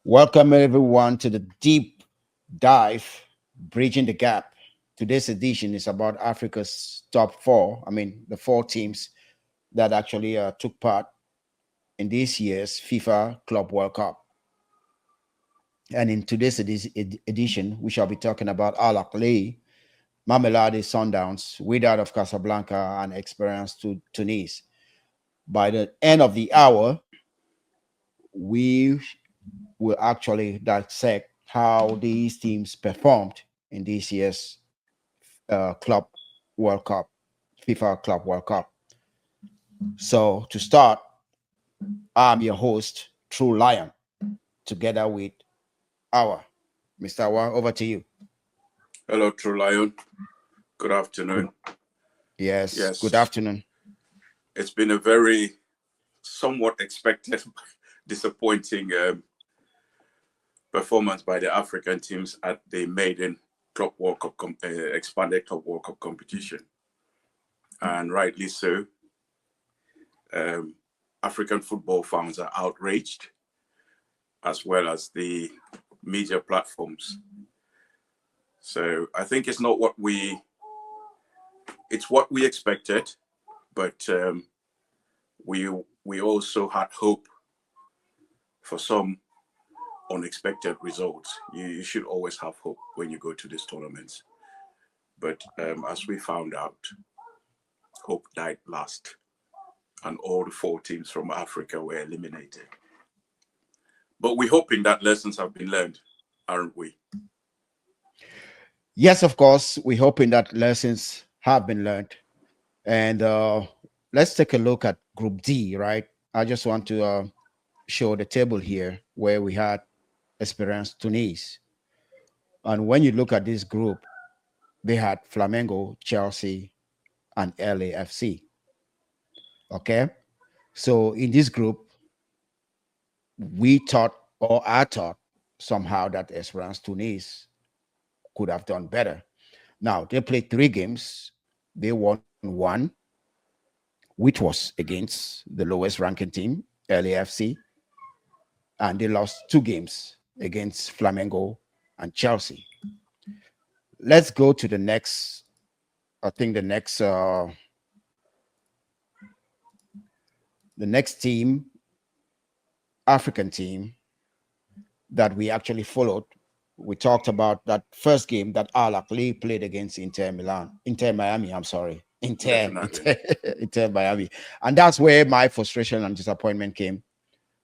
Welcome everyone to the deep dive, bridging the gap. Today's edition is about Africa's top four. I mean, the four teams that actually took part in this year's FIFA Club World Cup. And in today's edition, we shall be talking about Ahly, Mamelodi Sundowns, Wydad of Casablanca, and Espérance Tunis. By the end of the hour, we will actually dissect how these teams performed in this year's Club World Cup, FIFA Club World Cup. So to start, I'm your host, True Lion, together with our Mr. Awa. Over to you. Hello, True Lion. Good Good. afternoon. Yes. Good Yes, afternoon. it's been a very somewhat expected, disappointing performance by the African teams at the maiden Club World Cup, expanded Club World Cup competition. And rightly so. Um, African football fans are outraged, as well as the media platforms. So I think it's what we expected, but we also had hope for some unexpected results. You should always have hope when you go to these tournaments. But as we found out, hope died last, and all the four teams from Africa were eliminated. But we're hoping that lessons have been learned, aren't we? Yes, of course, we're hoping that lessons have been learned. And let's take a look at Group D, right? I just want to show the table here where we had Espérance Tunis. And when you look at this group, they had Flamengo, Chelsea, and LAFC. Okay. So in this group, we thought, or I thought somehow that Esperance Tunis could have done better. Now, they played three games. They won one, which was against the lowest ranking team, LAFC, and they lost two games against Flamengo and Chelsea. Let's go to the next, I think the next team, African team that we actually followed. We talked about that first game that Al Ahly played against Inter Miami. I'm sorry, Definitely. Inter Miami, and that's where my frustration and disappointment came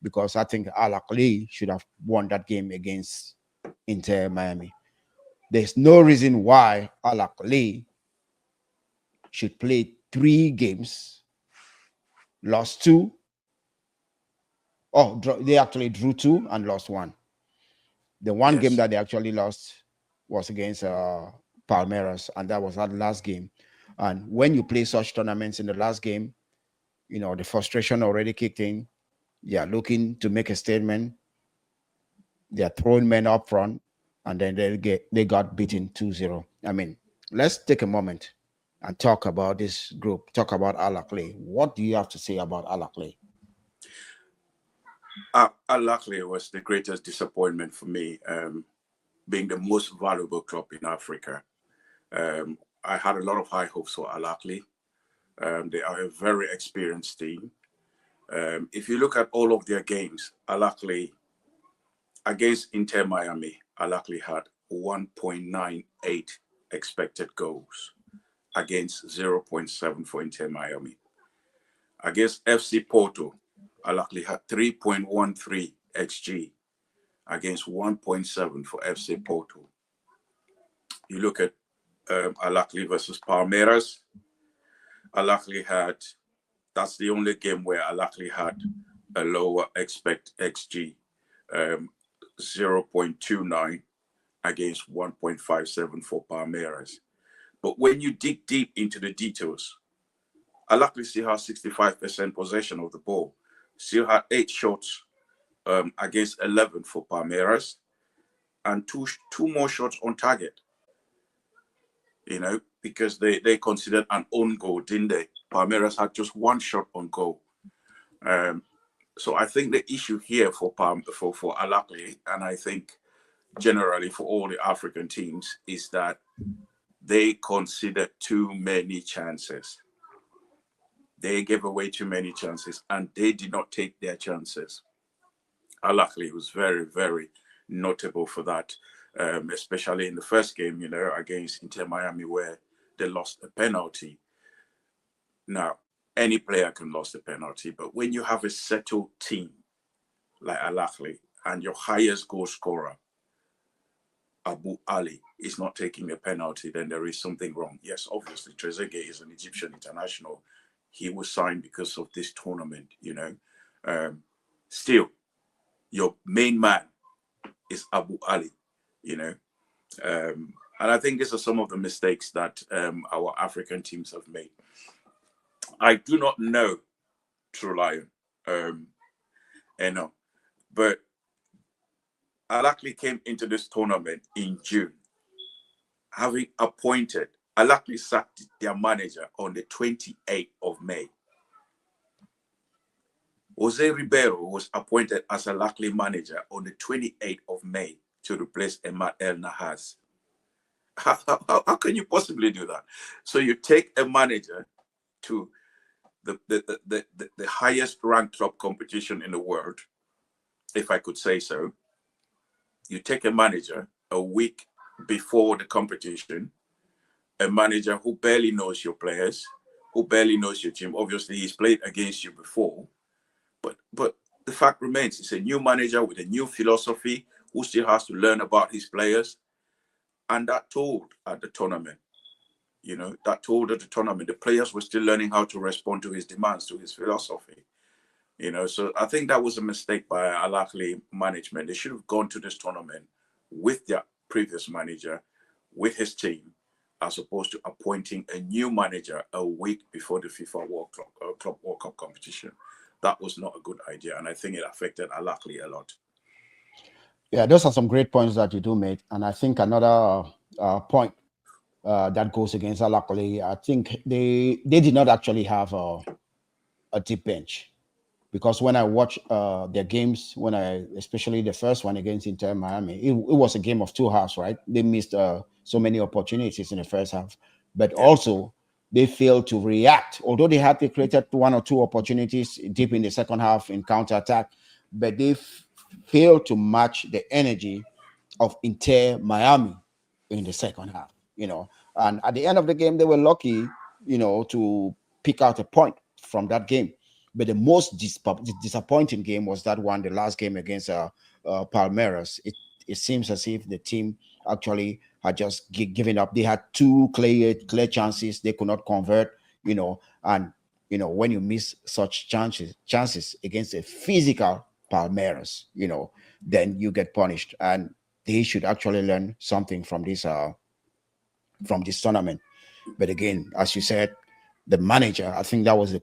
because I think Al Ahly should have won that game against Inter Miami. There's no reason why Al Ahly should play three games, lost two. Oh, they actually drew two and lost one. The one game Yes. that they actually lost was against Palmeiras, and that was that last game. And when you play such tournaments in the last game, the frustration already kicked in. They are looking to make a statement. They are throwing men up front, and then they got beaten 2-0. I mean, let's take a moment and talk about this group. Talk about Al Ahly. What do you have to say about Al Ahly? Al was the greatest disappointment for me, being the most valuable club in Africa. I had a lot of high hopes for Al Ahly. They are a very experienced team. If you look at all of their games, Al Ahly against Inter Miami, Al Ahly had 1.98 expected goals against 0.7 for Inter Miami. Against FC Porto, Al Ahly had 3.13 XG against 1.7 for FC Porto. You look at Al Ahly versus Palmeiras, Al Ahly had, that's the only game where Al Ahly had a lower expect XG, um, 0.29 against 1.57 for Palmeiras. But when you dig deep into the details, Al Ahly still has 65% possession of the ball, still had 8 shots against 11 for Palmeiras, and two more shots on target, because they considered an own goal, didn't they? Palmeiras had just one shot on goal. Um, So I think the issue here for Al Ahly, and I think generally for all the African teams, is that they consider too many chances. They gave away too many chances, and they did not take their chances. Al Ahly was very, very notable for that, especially in the first game, against Inter Miami, where they lost a penalty. Now, any player can lose a penalty, but when you have a settled team like Al Ahly and your highest goal scorer, Abu Ali, is not taking a penalty, then there is something wrong. Yes, obviously, Trezeguet is an Egyptian international. He was signed because of this tournament, Still, your main man is Abu Ali, you know. And I think these are some of the mistakes that our African teams have made. I do not know True Lion, but Al Ahly came into this tournament in June, having appointed. Al Ahly sacked their manager on the 28th of May. Jose Ribeiro was appointed as Al Ahly manager on the 28th of May to replace Emad El Nahas. How can you possibly do that? So you take a manager to the highest ranked club competition in the world, if I could say so. You take a manager a week before the competition, a manager who barely knows your players, who barely knows your team. Obviously, he's played against you before, but the fact remains, it's a new manager with a new philosophy who still has to learn about his players. And that told at the tournament. The players were still learning how to respond to his demands, to his philosophy. So I think that was a mistake by Al Ahly management. They should have gone to this tournament with their previous manager, with his team, as opposed to appointing a new manager a week before the FIFA Club World Cup competition. That was not a good idea, and I think it affected Al Ahly a lot. Yeah, those are some great points that you do make, and I think another point that goes against Al Ahly, I think they did not actually have a deep bench, because when I watch their games, especially the first one against Inter Miami, it was a game of 2 halves, right? They missed so many opportunities in the first half, but also they failed to react. Although they created 1 or 2 opportunities deep in the second half in counter attack, but they failed to match the energy of Inter Miami in the second half. And at the end of the game, they were lucky, to pick out a point from that game. But the most disappointing game was that one, the last game against Palmeiras. It seems as if the team actually had just given up. They had 2 clear chances they could not convert. And when you miss such chances against a physical Palmeiras, then you get punished. And they should actually learn something from this tournament. But again, as you said, the manager, I think that was a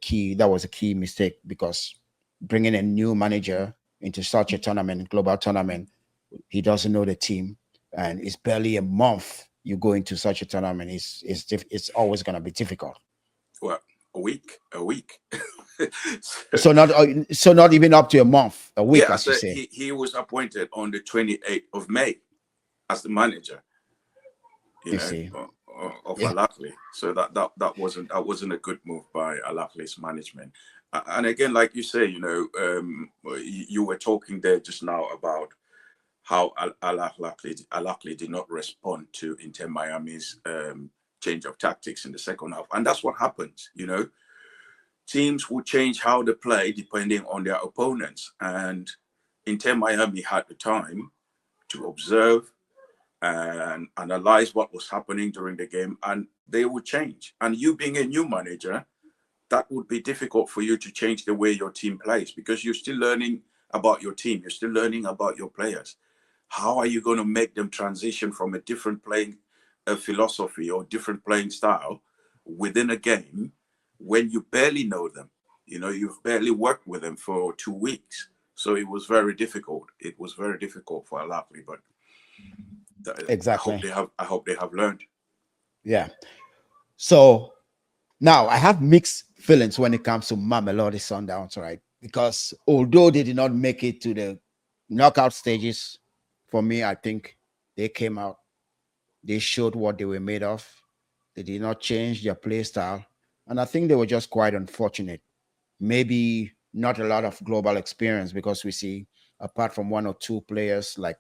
key mistake, because bringing a new manager into such a tournament, global tournament, he doesn't know the team, and it's barely a month you go into such a tournament. It's always going to be difficult. Well, a week. So not even up to a month, a week, as you say. He was appointed on the 28th of May as the manager. See. Of Al Ahly. So that wasn't a good move by Al Ahly's management. And again, like you say, you were talking there just now about how Al Ahly did not respond to Inter Miami's change of tactics in the second half, and that's what happens. Teams will change how they play depending on their opponents, and Inter Miami had the time to observe and analyze what was happening during the game, and they would change. And you being a new manager, that would be difficult for you to change the way your team plays, because you're still learning about your team, you're still learning about your players. How are you going to make them transition from a different playing philosophy or different playing style within a game when you barely know them? You've barely worked with them for 2 weeks. So it was very difficult. It was very difficult for Al Ahly, but exactly. I hope they have learned. Yeah. So now I have mixed feelings when it comes to Mamelodi Sundowns, right? because although they did not make it to the knockout stages, for me, I think they came out. They showed what they were made of. They did not change their play style. And I think they were just quite unfortunate. Maybe not a lot of global experience because we see, apart from one or two players like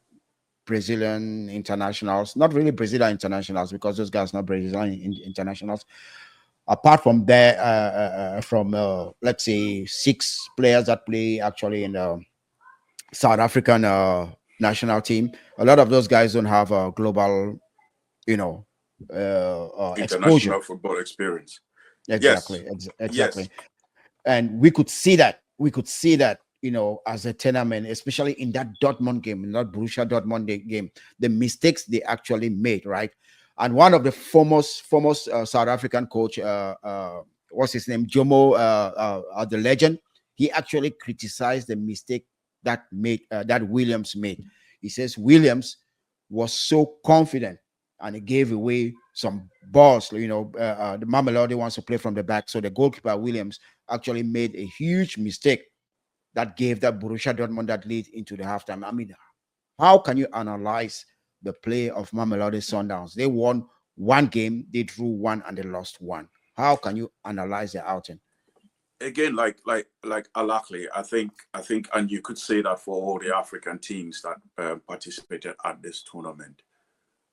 Brazilian internationals, not really Brazilian internationals because those guys are not Brazilian internationals. Apart from there, from let's say 6 players that play actually in the South African national team, a lot of those guys don't have a global, you know, exposure. International football experience. Yes, Exactly, exactly. yes. And we could see that. We could see that, as a tournament, especially in that Dortmund game, in that Borussia Dortmund game, the mistakes they actually made, right? And one of the foremost South African coach, what's his name, Jomo, the legend, he actually criticized the mistake that Williams made. He says Williams was so confident and he gave away some balls. The Mamelodi wants to play from the back, so the goalkeeper Williams actually made a huge mistake that gave that Borussia Dortmund that lead into the halftime. I mean, how can you analyze the play of Mamelodi Sundowns? They won one game, they drew one, and they lost one. How can you analyze the outing? Again, like Alakli, I think, and you could say that for all the African teams that participated at this tournament,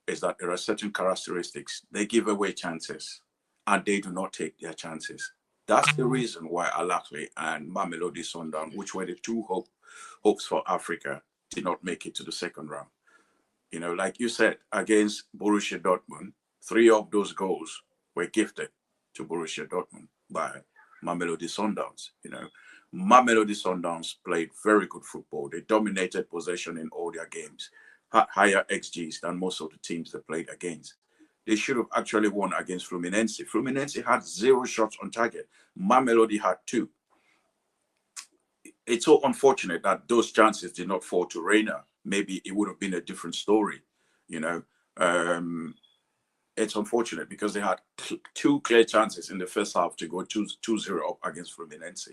is that there are certain characteristics. They give away chances, and they do not take their chances. That's the reason why Alakli and Mamelodi Sundown, which were the two hopes for Africa, did not make it to the second round. Like you said, against Borussia Dortmund, 3 of those goals were gifted to Borussia Dortmund by Mamelodi Sundowns. Mamelodi Sundowns played very good football. They dominated possession in all their games, had higher XGs than most of the teams they played against. They should have actually won against Fluminense. Fluminense had 0 shots on target. Mamelodi had 2. It's so unfortunate that those chances did not fall to Reina. Maybe it would have been a different story, you know. Um, it's unfortunate because they had 2 clear chances in the first half to go 2-0 up against Fluminense.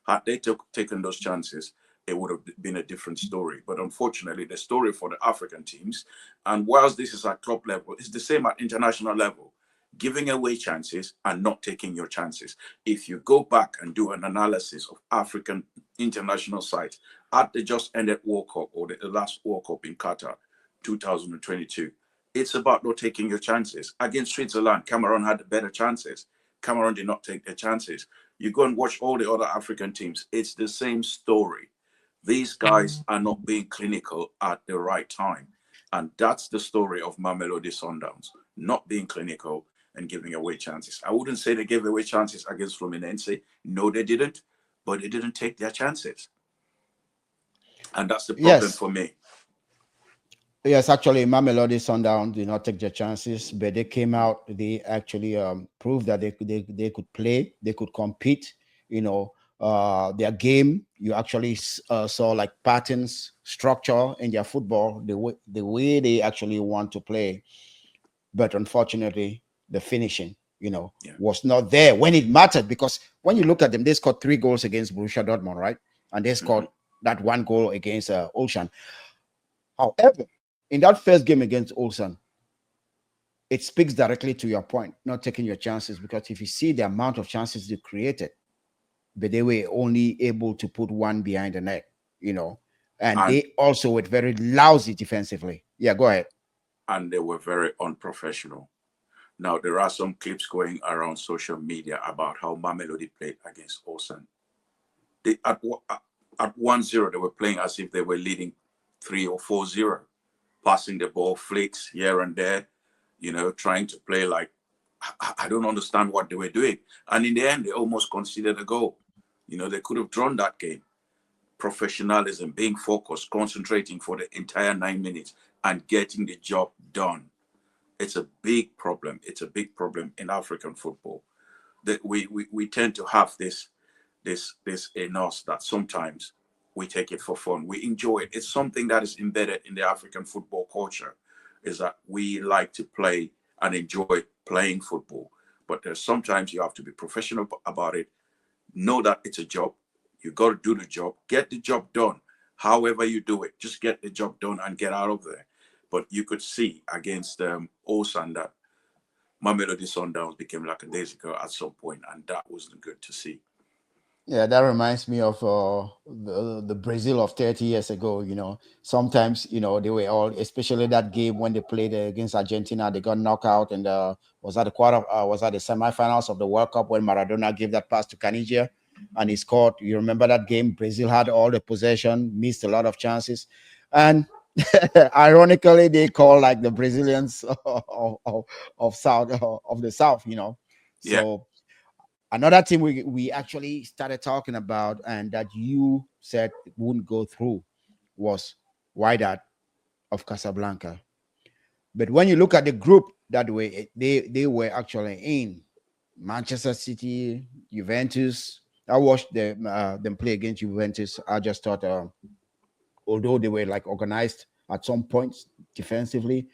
Had they taken those chances, it would have been a different story. But unfortunately, the story for the African teams, and whilst this is at club level, it's the same at international level. Giving away chances and not taking your chances. If you go back and do an analysis of African international sides at the just ended World Cup or the last World Cup in Qatar, 2022, it's about not taking your chances. Against Switzerland, Cameroon had better chances. Cameroon did not take their chances. You go and watch all the other African teams, it's the same story. These guys are not being clinical at the right time. And that's the story of Mamelodi Sundowns, not being clinical and giving away chances. I wouldn't say they gave away chances against Fluminense. No, they didn't, but they didn't take their chances. And that's the problem Yes, for me. yes. Actually, Mamelodi Sundown did not take their chances, but they came out. They actually proved that they could play, they could compete. Their game. You actually saw like patterns, structure in their football, the way they actually want to play. But unfortunately, the finishing, Yeah. was not there when it mattered. Because when you look at them, they scored 3 goals against Borussia Dortmund, right? And they Mm-hmm. scored that one goal against Ocean. However, in that first game against Olsen, it speaks directly to your point, not taking your chances. Because if you see the amount of chances they created, but they were only able to put one behind the net, and And they also were very lousy defensively. Yeah, go ahead. and they were very unprofessional. Now there are some clips going around social media about how Mamelodi played against Olsen. They at 1-0 they were playing as if they were leading 3 or 4-0, passing the ball, flicks here and there, trying to play like I don't understand what they were doing. And in the end, they almost conceded a goal. They could have drawn that game. Professionalism, being focused, concentrating for the entire 9 minutes, and getting the job done. It's a big problem. It's a big problem in African football that we tend to have this in us that sometimes we take it for fun. We enjoy it. It's something that is embedded in the African football culture, is that we like to play and enjoy playing football. But there's sometimes you have to be professional about it. Know that it's a job. You got to do the job, get the job done. However you do it, just get the job done and get out of there. But you could see against Osan that Mamelodi Sundowns became lackadaisical at some point, and that wasn't good to see. Yeah, that reminds me of the Brazil of 30 years ago. Sometimes they were all, especially that game when they played against Argentina, they got knocked out, and was that the semifinals of the World Cup when Maradona gave that pass to Caniggia, and he scored. You remember that game? Brazil had all the possession, missed a lot of chances, and ironically, they call like the Brazilians of South of the South. Yeah, So another team we actually started talking about and that you said wouldn't go through was Wydad of Casablanca. But when you look at the group that way, they were actually in Manchester City, Juventus. I watched them play against Juventus. I just thought, although they were like organized at some points defensively,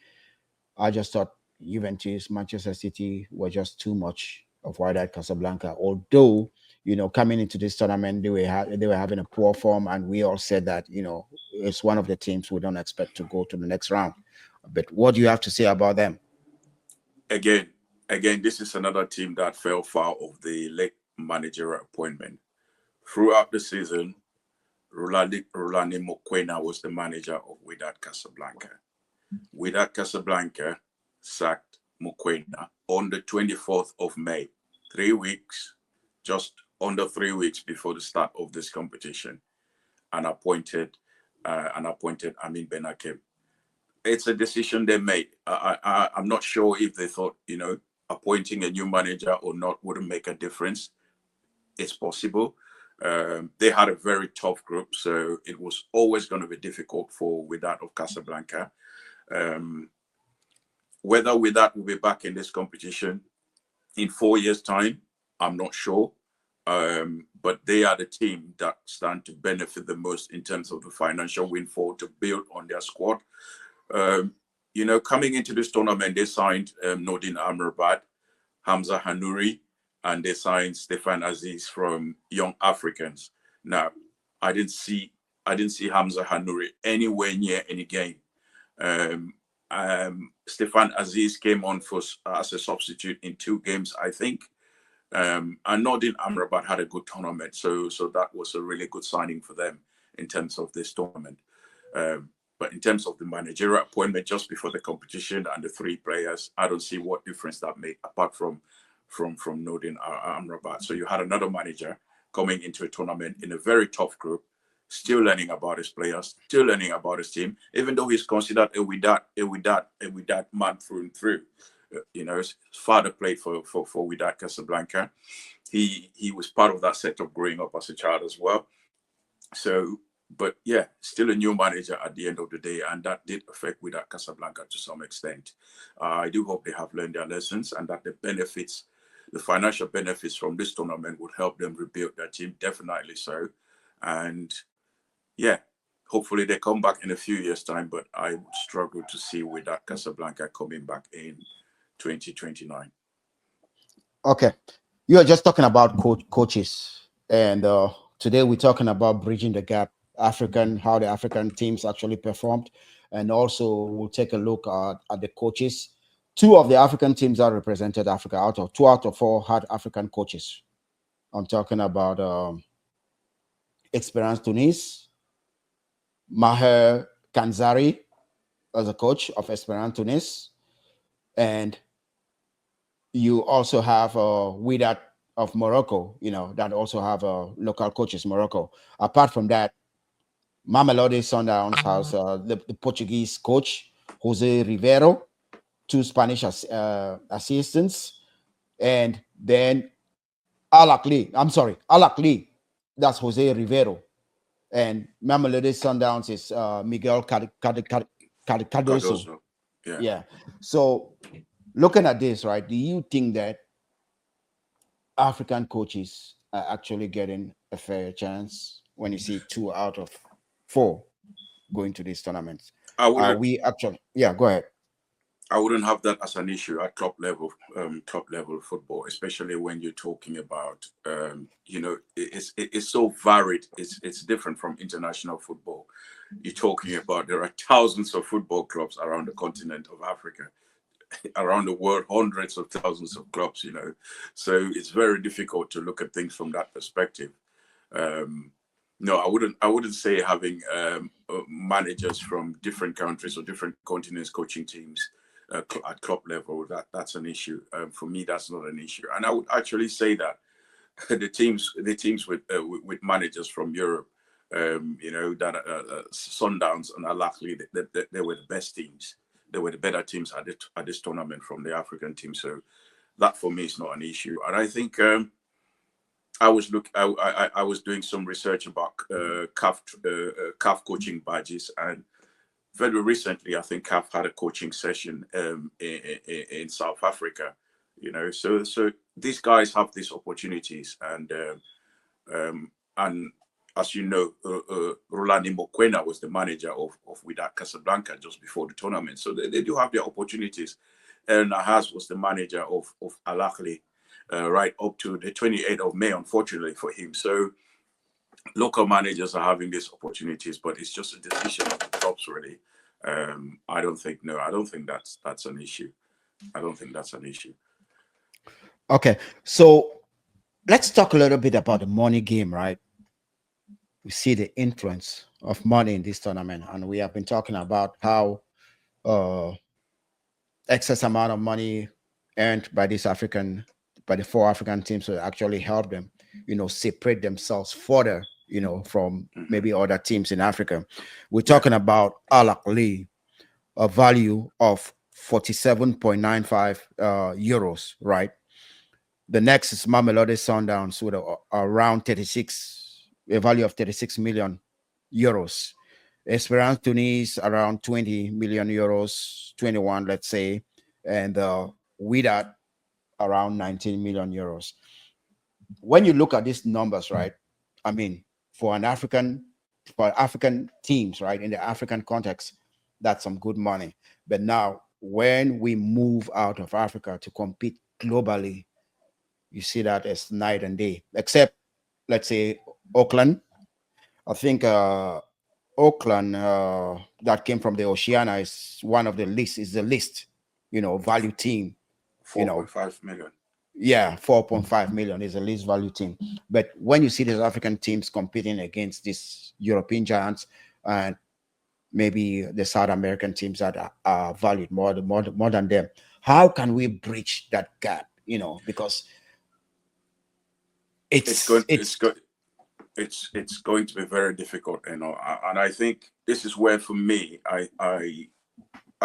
I just thought Juventus, Manchester City were just too much of Wydad Casablanca. Although, coming into this tournament, they were having a poor form, and we all said that it's one of the teams we don't expect to go to the next round. But what do you have to say about them? again, this is another team that fell foul of the late managerial appointment. Throughout the season, Rolani Mokwena was the manager of Wydad Casablanca. Wydad Casablanca sacked Mokwena on the 24th of May, 3 weeks, just under 3 weeks before the start of this competition, and appointed Amin Benakem. It's a decision they made. I'm not sure if they thought, appointing a new manager or not wouldn't make a difference. It's possible. They had a very tough group, so it was always going to be difficult for Wydad of Casablanca. Whether Wydad will be back in this competition in 4 years' time, I'm not sure. But they are the team that stand to benefit the most in terms of the financial windfall to build on their squad. Coming into this tournament, they signed Nordin Amrabat, Hamza Hanouri, and they signed Stefan Aziz from Young Africans. Now, I didn't see Hamza Hanouri anywhere near any game. Stefan Aziz came on as a substitute in 2 games, I think. And Nordin Amrabat had a good tournament, so that was a really good signing for them in terms of this tournament. But in terms of the managerial appointment just before the competition and the 3 players, I don't see what difference that made apart from Nordin Amrabat. So you had another manager coming into a tournament in a very tough group, still learning about his players, still learning about his team, even though he's considered a Wydad man through and through. His father played for Wydad Casablanca. He was part of that setup growing up as a child as well. So, but yeah, still a new manager at the end of the day, and that did affect Wydad Casablanca to some extent. I do hope they have learned their lessons and that the financial benefits from this tournament would help them rebuild their team, definitely so. And yeah, hopefully they come back in a few years' time, but I would struggle to see Wydad Casablanca coming back in 2029. Okay, you are just talking about coaches, and today we're talking about bridging the gap, how the African teams actually performed, and also we'll take a look at the coaches. 2 of the African teams that represented Africa, out of 2 out of 4 had African coaches. I'm talking about Espérance Tunis, Maher Kanzari as a coach of Espérance Tunis, and you also have Wydad of Morocco, that also have local coaches, Morocco. Apart from that, Mamelodi Sundowns has the Portuguese coach, Jose Rivero, 2 Spanish assistants, and then Alakli, that's Jose Rivero. And Mamelodi Sundowns is Miguel Cardoso. Cardozo, yeah. Yeah. So looking at this, right, do you think that African coaches are actually getting a fair chance when you see 2 out of 4 going to these tournaments? I would We actually, yeah, go ahead. I wouldn't have that as an issue at club level football, especially when you're talking about, it's so varied. It's different from international football. You're talking about there are thousands of football clubs around the continent of Africa, around the world, hundreds of thousands of clubs. So it's very difficult to look at things from that perspective. No, I wouldn't say having managers from different countries or different continents coaching teams at club level, that's an issue. For me, that's not an issue. And I would actually say that the teams with managers from Europe, Sundowns and Ahly, they were the best teams. They were the better teams at this tournament from the African team. So that for me is not an issue. And I think I was doing some research about CAF coaching badges, and very recently, I think CAF had a coaching session in South Africa. So these guys have these opportunities, and as you know, Rolani Mokwena was the manager of Wydad Casablanca just before the tournament, so they do have their opportunities. And Nahas was the manager of Ahly right up to the 28th of May, unfortunately for him. So local managers are having these opportunities, but it's just a decision of the clubs, really. I don't think that's an issue. I don't think that's an issue. Okay, so let's talk a little bit about the money game, right? We see the influence of money in this tournament, and we have been talking about how uh, excess amount of money earned by the four African teams will actually help them, separate themselves further, from maybe other teams in Africa. We're talking about Al Ahly, a value of 47.95 euros, right? The next is Mamelodi Sundowns with around a value of 36 million euros. Espérance Tunis around 20 million euros, 21, let's say, and Wydad around 19 million euros. When you look at these numbers, right? I mean, for African teams, right, in the African context, that's some good money. But now, when we move out of Africa to compete globally, you see that as night and day. Except, let's say, Auckland. I think Auckland, that came from the Oceania, is one of the least, is the least, value team. 4.5 million. Yeah, 4.5 million is the least value team. But when you see these African teams competing against these European giants and maybe the South American teams that are valued more than them, how can we bridge that gap? Because It's going to be very difficult, and I think this is where, for me, I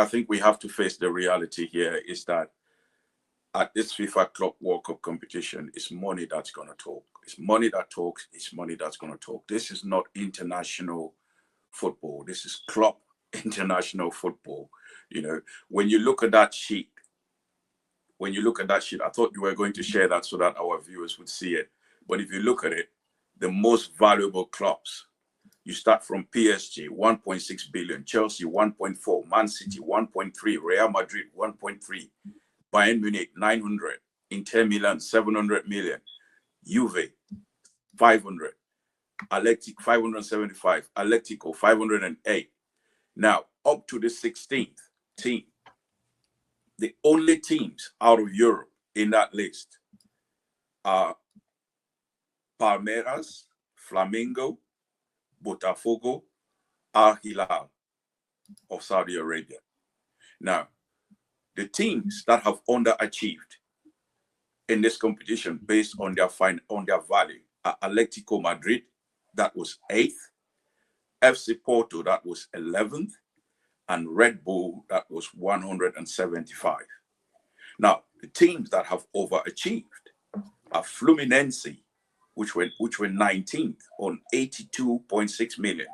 think we have to face the reality here is that at this FIFA Club World Cup competition, it's money that's going to talk. It's money that talks. It's money that's going to talk. This is not international football. This is club international football. When you look at that sheet, I thought you were going to share that so that our viewers would see it. But if you look at it, the most valuable clubs, you start from PSG, 1.6 billion, Chelsea, 1.4, Man City, 1.3, Real Madrid, 1.3, Bayern Munich, 900, Inter Milan, 700 million, Juve, 500, Athletic, 575, Atletico, 508. Now, up to the 16th team, the only teams out of Europe in that list are Palmeiras, Flamengo, Botafogo, Al Hilal of Saudi Arabia. Now, the teams that have underachieved in this competition based on their value are Atletico Madrid, that was 8th, FC Porto, that was 11th, and Red Bull, that was 175. Now, the teams that have overachieved are Fluminense, which were 19th on 82.6 million.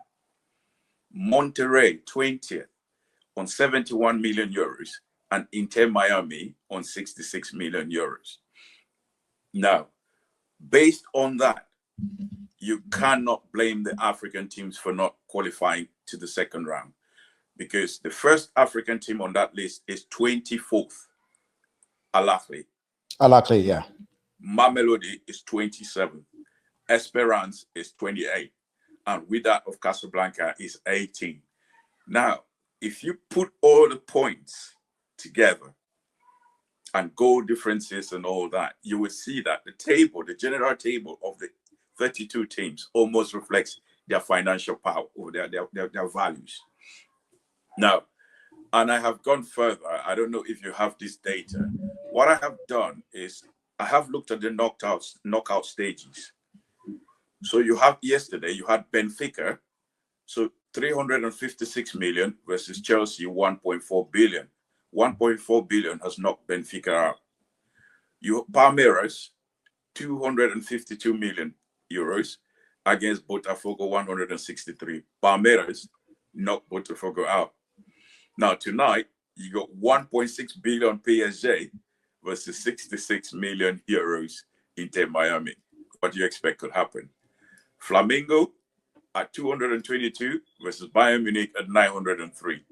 Monterrey, 20th on 71 million euros, and Inter Miami on 66 million euros. Now, based on that, you cannot blame the African teams for not qualifying to the second round. because the first African team on that list is 24th, Ahly. Unlikely, yeah. Mamelodi is 27th. Espérance is 28th. And Wydad of Casablanca is 18th. Now, if you put all the points together and goal differences and all that, you will see that the table, the general table of the 32 teams almost reflects their financial power or their values. Now, and I have gone further. I don't know if you have this data. What I have done is I have looked at the knockout stages. So you have yesterday, you had Benfica, so 356 million versus Chelsea, 1.4 billion. 1.4 billion has knocked Benfica out. You Palmeiras, 252 million euros against Botafogo, 163. Palmeiras knocked Botafogo out. Now tonight, you got 1.6 billion PSG versus 66 million euros Inter Miami. What do you expect could happen? Flamengo at 222 versus Bayern Munich at 903.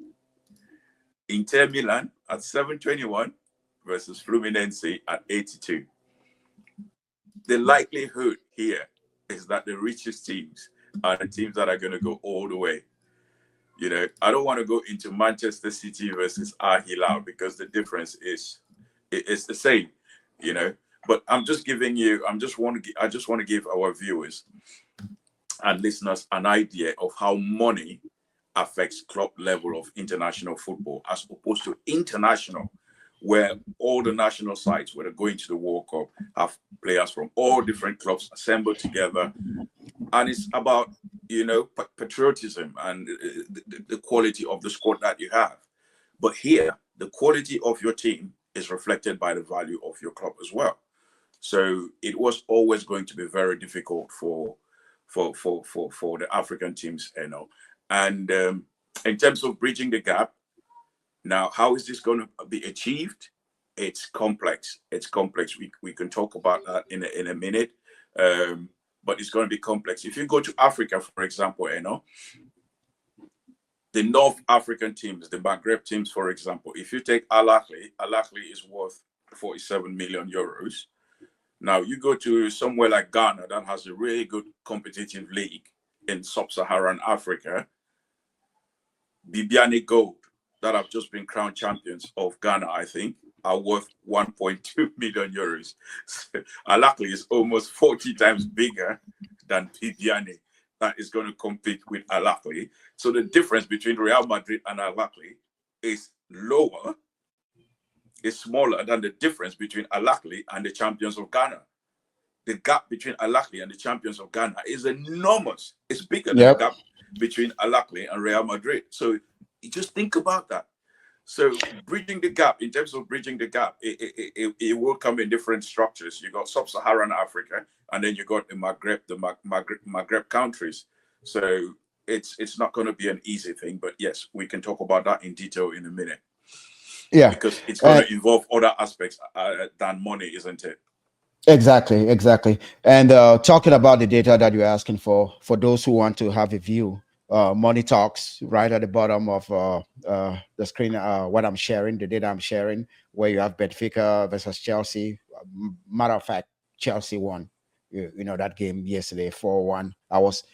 Inter Milan at 721 versus Fluminense at 82. The likelihood here is that the richest teams are the teams that are going to go all the way. You know, I don't want to go into Manchester City versus Al Hilal because the difference is it's the same, you know. But I'm just giving you, I just want to give our viewers and listeners an idea of how money affects club level of international football as opposed to international, where all the national sides, where they're going to the World Cup, have players from all different clubs assembled together. And it's about, you know, patriotism and the quality of the squad that you have. But here, the quality of your team is reflected by the value of your club as well. So it was always going to be very difficult for the African teams, you know. And in terms of bridging the gap, now how is this going to be achieved? It's complex. It's complex. We can talk about that in a minute. But it's going to be complex. If you go to Africa, for example, you know, the North African teams, the Maghreb teams, for example, if you take Al-Ahly is worth 47 million euros. Now you go to somewhere like Ghana that has a really good competitive league in sub-Saharan Africa. Bibiani Gold, that have just been crowned champions of Ghana, I think, are worth 1.2 million euros. Al-Ahly is almost 40 times bigger than Bibiani that is going to compete with Al-Ahly. So the difference between Real Madrid and Al-Ahly is lower, is smaller than the difference between Al-Ahly and the champions of Ghana. The gap between Al-Ahly and the champions of Ghana is enormous. It's bigger than the gap between Al-Ahly and Real Madrid. So you just think about that. So bridging the gap, in terms of bridging the gap, it will come in different structures. You got sub-Saharan Africa, and then you got the Maghreb countries. So it's not going to be an easy thing, but yes, we can talk about that in detail in a minute. Yeah, because it's going to involve other aspects than money, isn't it? exactly. And talking about the data that you're asking for those who want to have a view, Money Talks right at the bottom of the screen. What I'm sharing, the data I'm sharing, where you have Benfica versus Chelsea. Matter of fact, Chelsea won. You know that game yesterday, 4-1. I was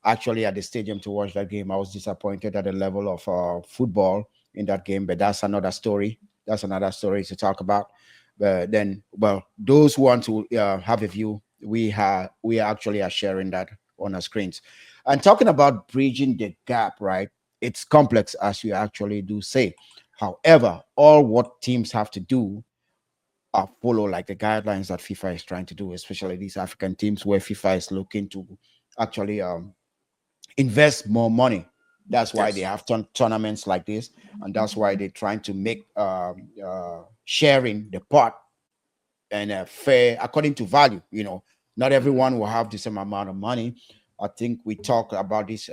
actually at the stadium to watch that game. I was disappointed at the level of football in that game, but that's another story. That's another story to talk about. But then, well, those who want to have a view, we actually are sharing that on our screens. And talking about bridging the gap, right? It's complex, as you actually do say. However, all what teams have to do are follow like the guidelines that FIFA is trying to do, especially these African teams where FIFA is looking to actually invest more money. That's why they Yes. have tournaments like this, and that's why they're trying to make sharing the pot and fair according to value. You know, not everyone will have the same amount of money. I think we talked about this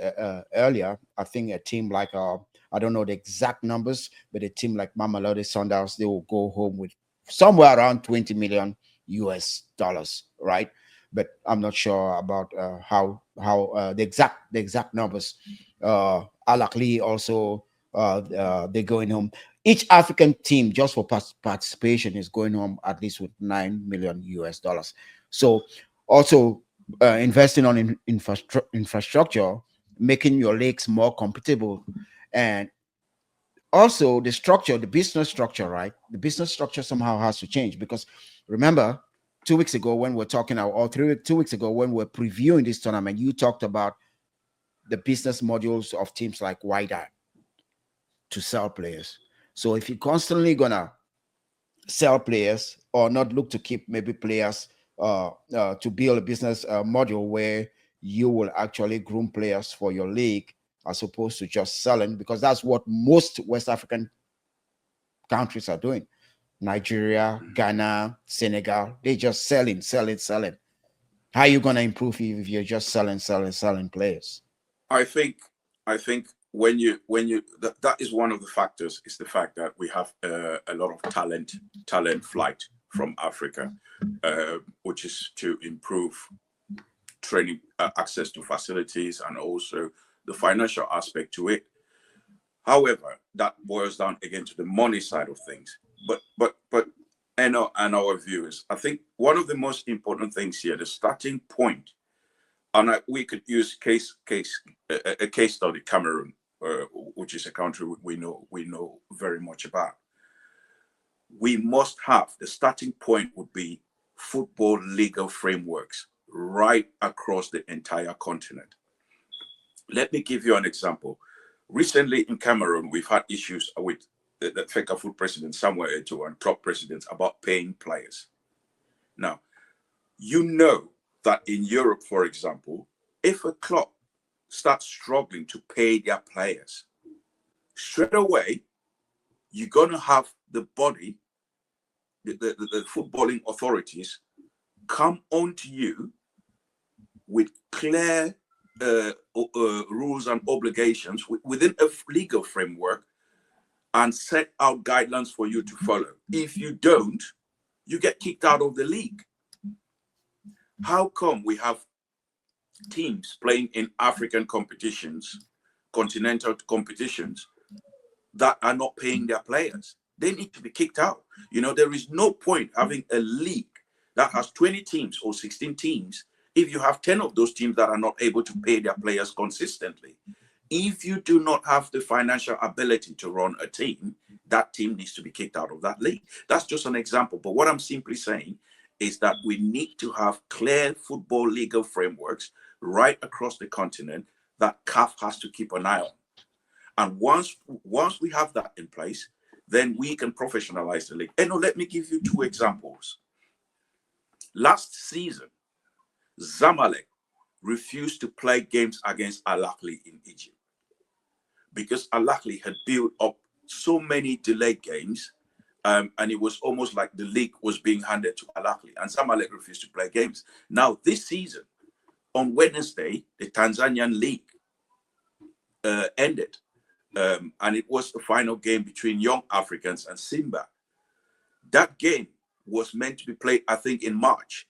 earlier. I think a team like I don't know the exact numbers, but a team like Mamelodi Sundowns, they will go home with somewhere around 20 million US dollars, right? But I'm not sure about how the exact numbers. Al Ahly also they're going home. Each African team, just for participation, is going home at least with 9 million US dollars. So, also investing on infrastructure, making your leagues more compatible, and also the structure, the business structure, right? The business structure somehow has to change because remember, 2 weeks ago when we're talking, or 2 weeks ago when we're previewing this tournament, you talked about the business modules of teams like Wydad to sell players. So if you're constantly gonna sell players or not look to keep maybe players to build a business module where you will actually groom players for your league as opposed to just selling, because that's what most West African countries are doing. Nigeria, Ghana, Senegal, they just selling, selling, selling. How are you gonna improve if you're just selling, selling, selling players? I think I think when you that is one of the factors, is the fact that we have a lot of talent flight from Africa, which is to improve training, access to facilities, and also the financial aspect to it. However, that boils down again to the money side of things. But and our viewers, I think one of the most important things here, the starting point, and we could use a case study, Cameroon, which is a country we know very much about. We must have, the starting point would be football legal frameworks right across the entire continent. Let me give you an example. Recently in Cameroon, we've had issues with the FECAFOOT president, Samuel Eto'o, and club presidents about paying players. Now, you know that in Europe, for example, if a club starts struggling to pay their players, straight away, you're going to have the body, the footballing authorities come onto you with clear rules and obligations within a legal framework and set out guidelines for you to follow. If you don't, you get kicked out of the league. How come we have teams playing in African competitions, continental competitions, that are not paying their players? They need to be kicked out. There is no point having a league that has 20 teams or 16 teams if you have 10 of those teams that are not able to pay their players consistently. If you do not have the financial ability to run a team, that team needs to be kicked out of that league. That's just an example. But what I'm simply saying is that we need to have clear football legal frameworks right across the continent that CAF has to keep an eye on. And once we have that in place, then we can professionalize the league. And let me give you two examples. Last season, Zamalek refused to play games against Ahly in Egypt because Ahly had built up so many delayed games, and it was almost like the league was being handed to Ahly, and Zamalek refused to play games. Now, this season, on Wednesday, the Tanzanian league ended, and it was the final game between Young Africans and Simba. That game was meant to be played, I think, in March.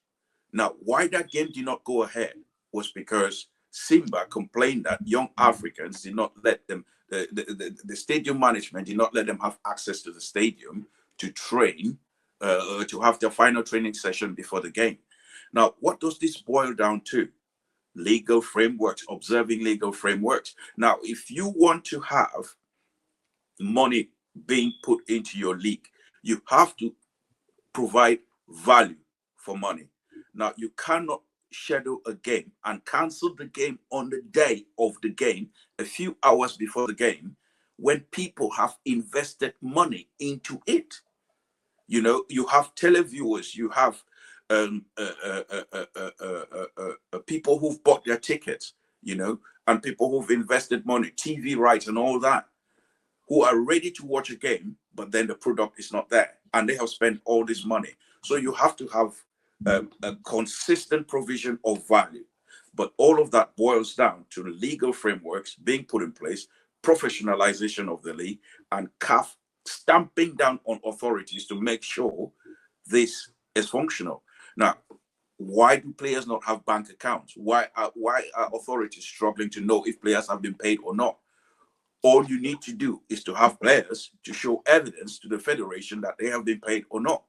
Now, why that game did not go ahead was because Simba complained that Young Africans did not let them, the stadium management did not let them have access to the stadium to train, to have their final training session before the game. Now, what does this boil down to? Legal frameworks, observing legal frameworks. Now, if you want to have money being put into your league, you have to provide value for money. Now, you cannot schedule a game and cancel the game on the day of the game, a few hours before the game, when people have invested money into it. You have televiewers, you have people who've bought their tickets, and people who've invested money, TV rights and all that, who are ready to watch a game, but then the product is not there, and they have spent all this money. So you have to have a consistent provision of value. But all of that boils down to the legal frameworks being put in place, professionalization of the league, and CAF stamping down on authorities to make sure this is functional. Now, why do players not have bank accounts? Why are authorities struggling to know if players have been paid or not? All you need to do is to have players to show evidence to the federation that they have been paid or not,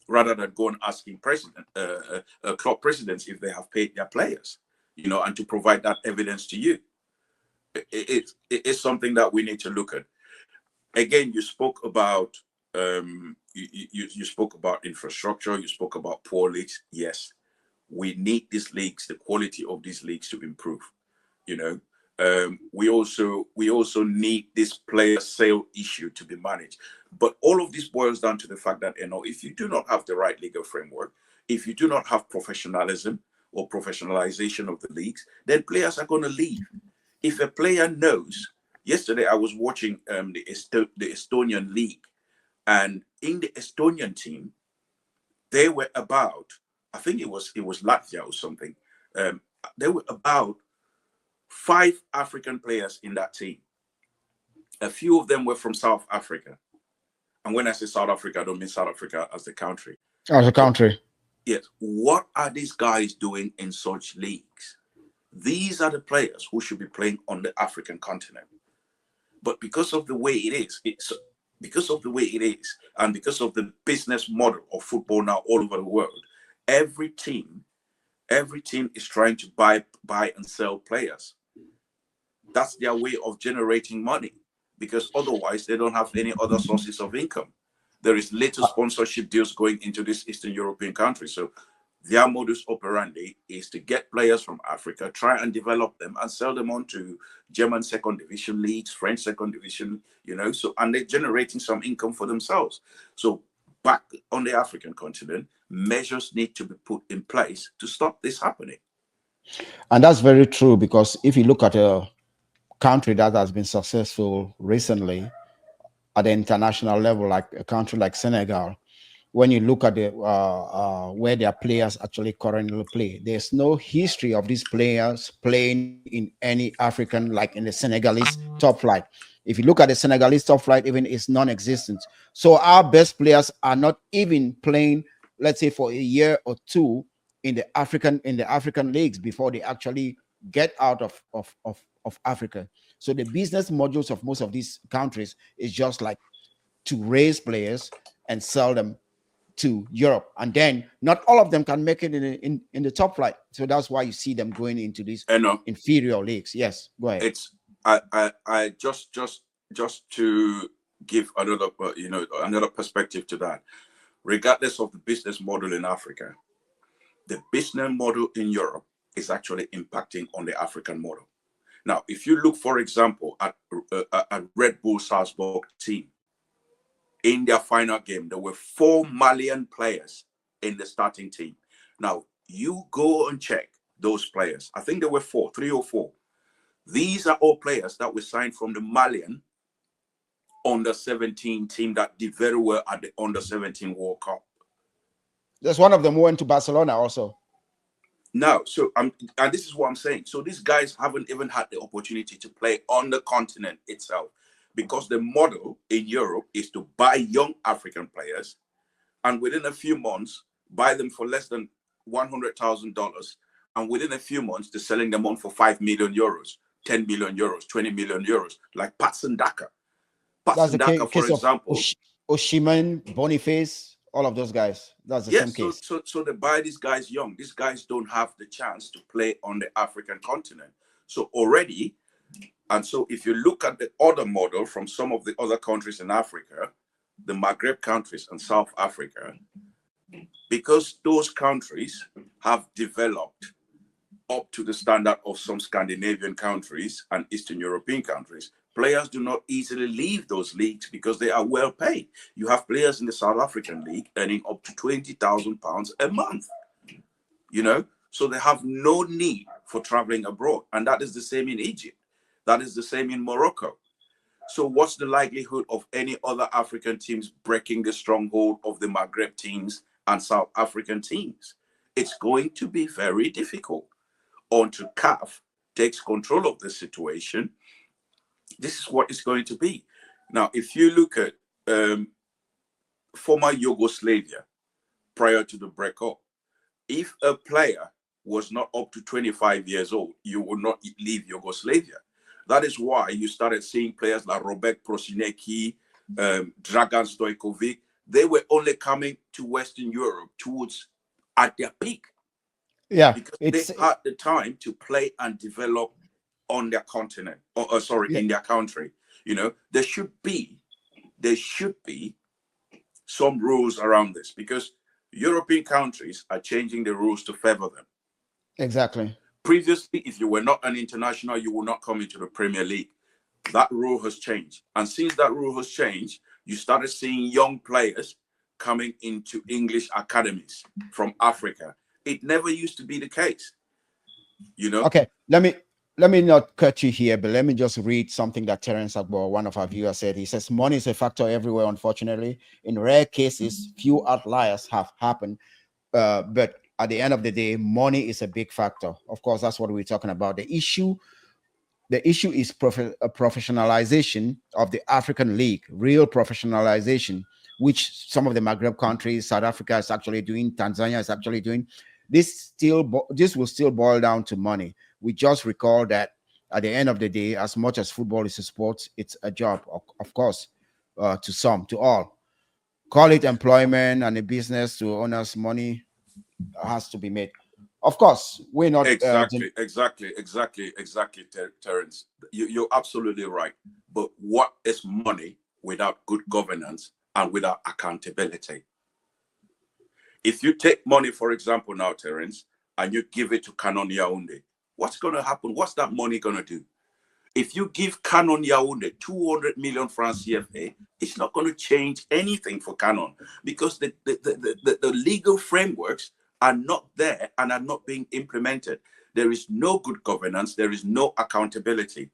rather than go and asking club presidents if they have paid their players, and to provide that evidence to you. It's something that we need to look at. Again, you spoke about you spoke about infrastructure. You spoke about poor leagues. Yes, we need these leagues, the quality of these leagues to improve. We also need this player sale issue to be managed. But all of this boils down to the fact that if you do not have the right legal framework, if you do not have professionalism or professionalization of the leagues, then players are going to leave. If a player knows, yesterday I was watching the Estonian league, and in the Estonian team, they were about, I think it was Latvia or something. There were about 5 African players in that team. A few of them were from South Africa. And when I say South Africa, I don't mean South Africa as the country. As a country. Yes. What are these guys doing in such leagues? These are the players who should be playing on the African continent. But because of the way it is, and because of the business model of football now all over the world, every team is trying to buy and sell players. That's their way of generating money, because otherwise they don't have any other sources of income. There is little sponsorship deals going into these Eastern European countries. So their modus operandi is to get players from Africa, try and develop them and sell them on to German second division leagues, French second division, and they're generating some income for themselves. So back on the African continent, measures need to be put in place to stop this happening. And that's very true, because if you look at a country that has been successful recently at the international level, like a country like Senegal, when you look at the where their players actually currently play, there's no history of these players playing in any African, like in the Senegalese top flight. If you look at the Senegalese top flight, even it's non-existent. So our best players are not even playing, let's say, for a year or two in the African leagues before they actually get out of Africa. So the business modules of most of these countries is just like to raise players and sell them to Europe, and then not all of them can make it in the top flight. So that's why you see them going into these inferior leagues. Yes, go ahead. It's I just to give another perspective to that. Regardless of the business model in Africa, the business model in Europe is actually impacting on the African model. Now, if you look, for example, at Red Bull Salzburg team, in their final game, there were 4 Malian players in the starting team. Now, you go and check those players. I think there were 3 or 4. These are all players that were signed from the Malian under-17 team that did very well at the under-17 World Cup. There's one of them who went to Barcelona also. Now, so and this is what I'm saying. So these guys haven't even had the opportunity to play on the continent itself, because the model in Europe is to buy young African players and within a few months buy them for less than $100,000, and within a few months they're selling them on for 5 million euros, 10 million euros, 20 million euros, like Patson Daka. That's the Daka, case for example, of Oshiman, Boniface, all of those guys. That's the same case. So they buy these guys young. These guys don't have the chance to play on the African continent. So already, and so if you look at the other model from some of the other countries in Africa, the Maghreb countries and South Africa, because those countries have developed up to the standard of some Scandinavian countries and Eastern European countries, players do not easily leave those leagues because they are well paid. You have players in the South African league earning up to £20,000 a month, so they have no need for traveling abroad. And that is the same in Egypt. That is the same in Morocco. So what's the likelihood of any other African teams breaking the stronghold of the Maghreb teams and South African teams? It's going to be very difficult until CAF takes control of the situation. This is what it's going to be. Now, if you look at former Yugoslavia prior to the breakup, if a player was not up to 25 years old, you would not leave Yugoslavia. That is why you started seeing players like Robert Prosinecki, Dragan Stojkovic. They were only coming to Western Europe towards at their peak, Yeah, because they it's had the time to play and develop on their continent, or sorry, yeah, in their country. There should be some rules around this, because European countries are changing the rules to favor them. exactly. Previously, if you were not an international, you will not come into the Premier League. That rule has changed. And since that rule has changed, you started seeing young players coming into English academies from Africa. It never used to be the case, you know? Okay, let me not cut you here, but let me just read something that Terence Agbo, one of our viewers, said. He says, "Money is a factor everywhere. Unfortunately, in rare cases, few outliers have happened, but at the end of the day, money is a big factor. Of course, that's what we're talking about. The issue is professionalization of the African League, real professionalization, which some of the Maghreb countries, South Africa is actually doing, Tanzania is actually doing. This will still boil down to money. We just recall that at the end of the day, as much as football is a sport, it's a job, of course, to some, to all. Call it employment and a business to owners, money has to be made. Of course, we're not. Exactly, Terence. You're absolutely right. But what is money without good governance and without accountability? If you take money, for example, now, Terence, and you give it to Canon Yaoundé, what's going to happen? What's that money going to do? If you give Canon Yaoundé 200 million francs CFA, it's not going to change anything for Canon, because the legal frameworks are not there and are not being implemented. There is no good governance. There is no accountability.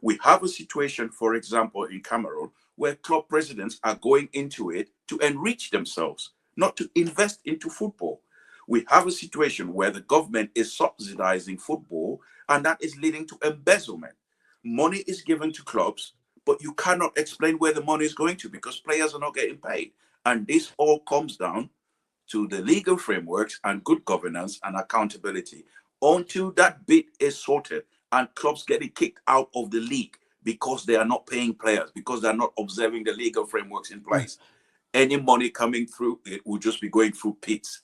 We have a situation, for example, in Cameroon, where club presidents are going into it to enrich themselves, not to invest into football. We have a situation where the government is subsidizing football, and that is leading to embezzlement. Money is given to clubs, but you cannot explain where the money is going to, because players are not getting paid. And this all comes down to the legal frameworks and good governance and accountability. Until that bit is sorted and clubs getting kicked out of the league because they are not paying players, because they're not observing the legal frameworks in place, any money coming through, it will just be going through pits.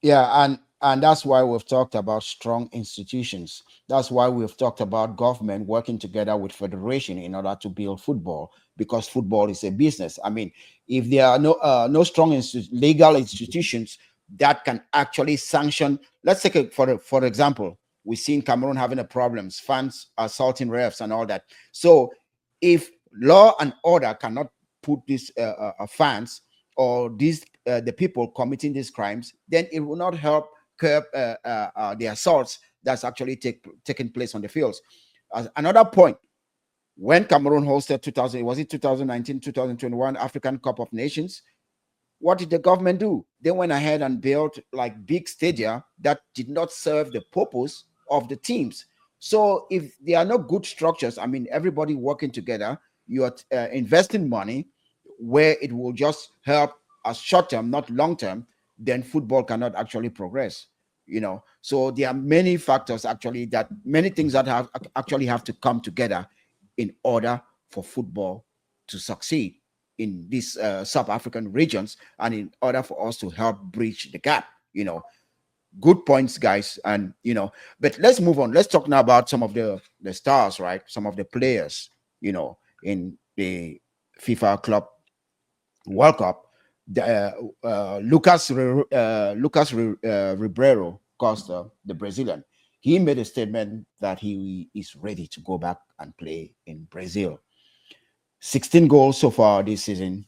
Yeah, and that's why we've talked about strong institutions. That's why we've talked about government working together with federation in order to build football, because football is a business. I mean, if there are no strong legal institutions that can actually sanction, let's take it for example, we've seen Cameroon having a problems, fans assaulting refs and all that. So if law and order cannot put these fans or these the people committing these crimes, then it will not help curb the assaults that's actually taking place on the fields. Another point, when Cameroon hosted 2000, was it 2019, 2021 African Cup of Nations? What did the government do? They went ahead and built like big stadia that did not serve the purpose of the teams. So if there are no good structures, I mean, everybody working together, you are investing money where it will just help as short term, not long term, then football cannot actually progress. So there are many factors actually, that many things that have to come together in order for football to succeed in these sub-African regions, and in order for us to help bridge the gap. Good points, guys. And but let's move on. Let's talk now about some of the stars, right? Some of the players, in the FIFA Club World Cup. Lucas Ribeiro Costa, the Brazilian, he made a statement that he is ready to go back and play in Brazil. 16 goals so far this season,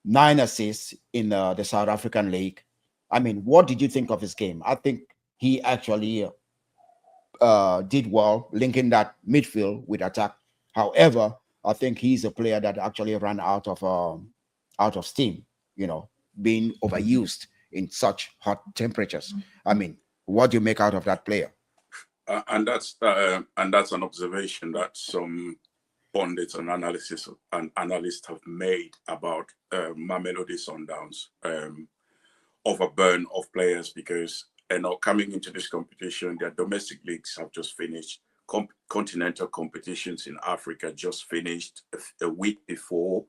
9 assists in the South African League. I mean, what did you think of his game? I think he actually did well linking that midfield with attack. However, I think he's a player that actually ran out of steam, being overused in such hot temperatures. I mean, what do you make out of that player? And that's an observation that some pundits and analysts have made about Mamelodi Sundowns, overburn of players, because coming into this competition, their domestic leagues have just finished. continental competitions in Africa just finished a week before.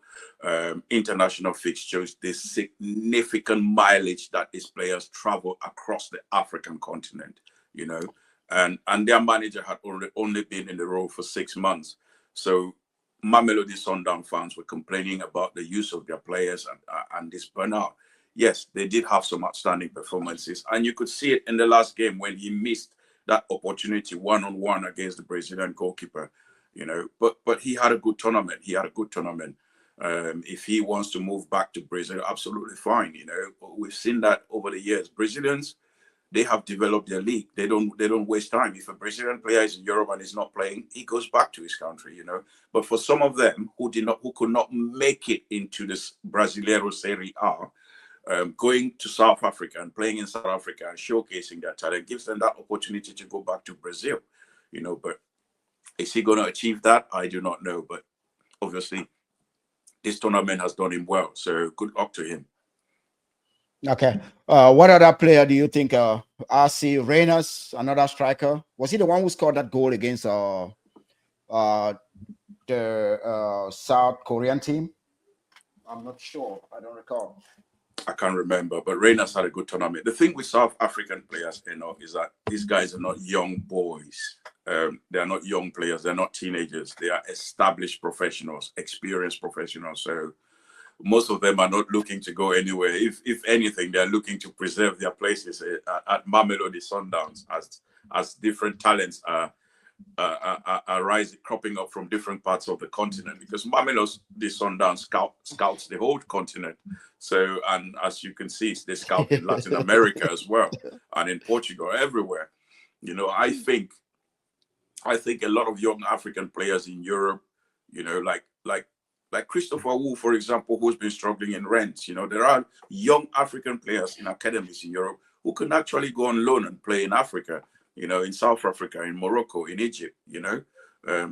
International fixtures, this significant mileage that these players travel across the African continent, you know, and their manager had only been in the role for 6 months. So Mamelodi Sundowns fans were complaining about the use of their players and this burnout. Yes, they did have some outstanding performances, and you could see it in the last game when he missed that opportunity one-on-one against the Brazilian goalkeeper, you know. But he had a good tournament. He had a good tournament. If he wants to move back to Brazil, absolutely fine. You know, we've seen that over the years. Brazilians, they have developed their league. They don't waste time. If a Brazilian player is in Europe and is not playing, he goes back to his country, you know. But for some of them who could not make it into this Brasileiro Serie A, going to South Africa and playing in South Africa and showcasing their talent gives them that opportunity to go back to Brazil, you know. But is he going to achieve that? I do not know. But obviously, this tournament has done him well. So good luck to him. Okay. What other player do you think? RC Reyners, another striker. Was he the one who scored that goal against the South Korean team? I'm not sure. I don't recall. I can't remember, but Reyners had a good tournament. The thing with South African players, you know, is that these guys are not young boys. They are not young players. They're not teenagers. They are established professionals, experienced professionals. So most of them are not looking to go anywhere. If anything, they're looking to preserve their places at Mamelodi Sundowns as different talents are rising, cropping up from different parts of the continent, because Mamelodi Sundowns scouts the whole continent. So, and as you can see, they scout in Latin America as well, and in Portugal, everywhere. You know, I think a lot of young African players in Europe, you know, like Christopher Wu, for example, who's been struggling in Rennes. You know, there are young African players in academies in Europe who can actually go on loan and play in Africa, you know, in South Africa, in Morocco, in Egypt, you know.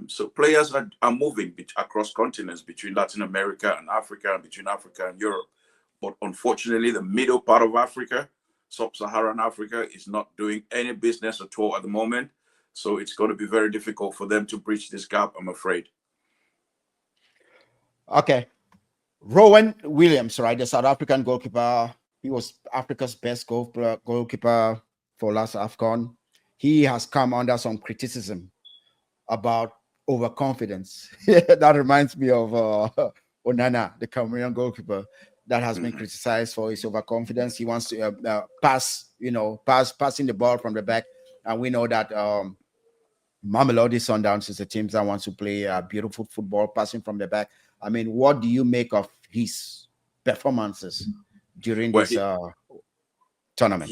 So players are moving across continents, between Latin America and Africa, and between Africa and Europe. But unfortunately, the middle part of Africa, sub-Saharan Africa, is not doing any business at all at the moment. So it's going to be very difficult for them to bridge this gap, I'm afraid. Okay. Rowan Williams, right? The South African goalkeeper. He was Africa's best goalkeeper for last AFCON. He has come under some criticism about overconfidence. That reminds me of Onana, the Cameroonian goalkeeper, that has been criticized for his overconfidence. He wants to passing the ball from the back. And we know that Mamelodi Sundowns is a team that wants to play beautiful football, passing from the back. I mean, what do you make of his performances during this tournament?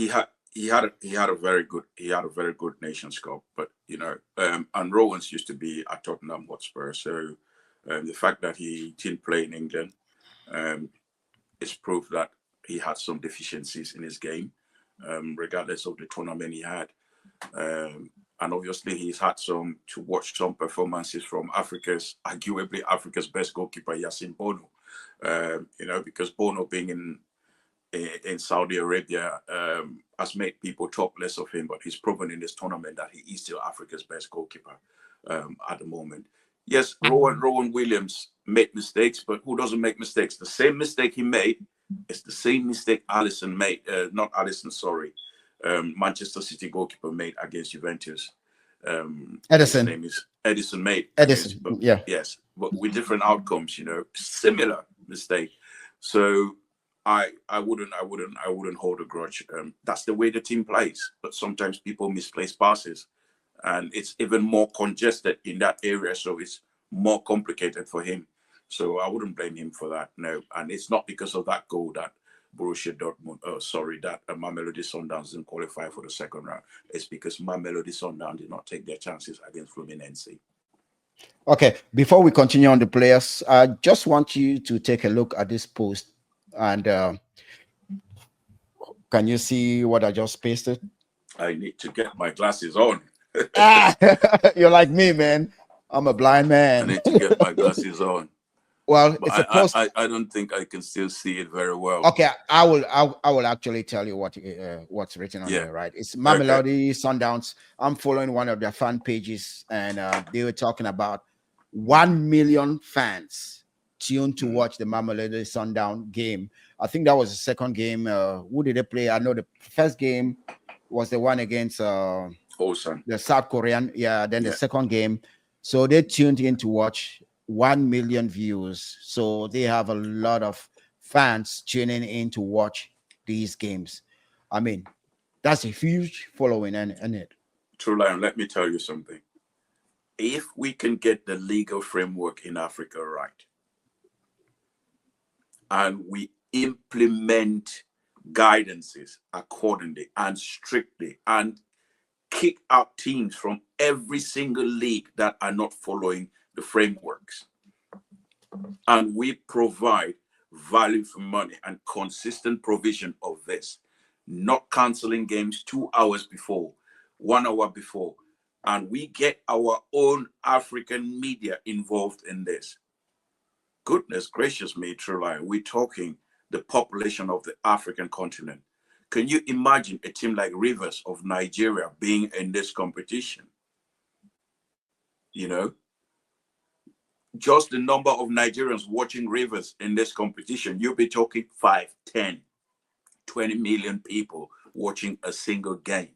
He had a very good Nations Cup, but you know, and Rowans used to be at Tottenham Hotspur, so the fact that he didn't play in England is proof that he had some deficiencies in his game, regardless of the tournament he had. And obviously, he's had to watch some performances from arguably Africa's best goalkeeper, Yassine Bono. You know, because Bono being in Saudi Arabia has made people talk less of him, but he's proven in this tournament that he is still Africa's best goalkeeper at the moment. Yes, Rowan Williams made mistakes, but who doesn't make mistakes? The same mistake he made is the same mistake Alisson made. Not Alisson, sorry. Manchester City goalkeeper made against Juventus. Edison. His name is Edison made. Edison, yeah. Yes, but with different outcomes, you know, similar mistake. So I wouldn't hold a grudge. That's the way the team plays. But sometimes people misplace passes, and it's even more congested in that area, so it's more complicated for him. So I wouldn't blame him for that. No, and it's not because of that goal that that Mamelodi Sundowns didn't qualify for the second round. It's because Mamelodi Sundowns did not take their chances against Fluminense. Okay, before we continue on the players, I just want you to take a look at this post. And can you see what I just pasted? I need to get my glasses on. You're like me, man. I'm a blind man. I need to get my glasses on. Well, But it's a post. I don't think I can still see it very well. Okay, I will actually tell you what's written on Yeah. there, right? It's Okay. Mamelodi Sundowns. I'm following one of their fan pages, and they were talking about 1 million fans tuned to Mm. watch the Mamelodi Sundown game. I think that was the second game. Who did they play? I know the first game was the one against Awesome. the South Korean. Yeah, then the Yeah. second game. So they tuned in to watch 1 million views. So they have a lot of fans tuning in to watch these games. I mean, that's a huge following, and it. True Lion, let me tell you something. If we can get the legal framework in Africa right, and we implement guidances accordingly and strictly, and kick out teams from every single league that are not following the frameworks, and we provide value for money and consistent provision of this, not canceling games 2 hours before, 1 hour before, and we get our own African media involved in this. Goodness gracious me, truly, we're talking the population of the African continent. Can you imagine a team like Rivers of Nigeria being in this competition? You know, just the number of Nigerians watching Rivers in this competition, you'll be talking 5, 10, 20 million people watching a single game.